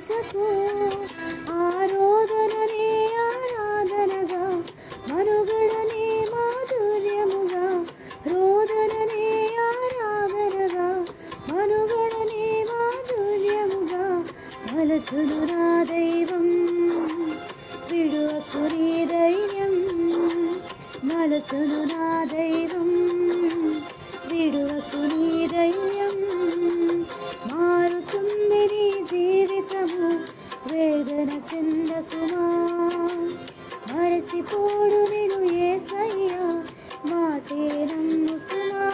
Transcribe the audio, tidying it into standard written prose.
తప్పించకు ఆరోధననే ఆరాధనగా మనుగడనే మాధుర్యముగా రోదననే ఆరాధనగా మనుగడనే మాధుర్యముగా మలచును నా దైవం విడువకు నీ ధైర్యం మలచును నా దైవం విడువకు నీ ధైర్యం మారుతుంది నీ జీవితము వేదన చెందకుమా మరచిపోడు నిను యేసయ్యా మాటే నమ్ము సుమా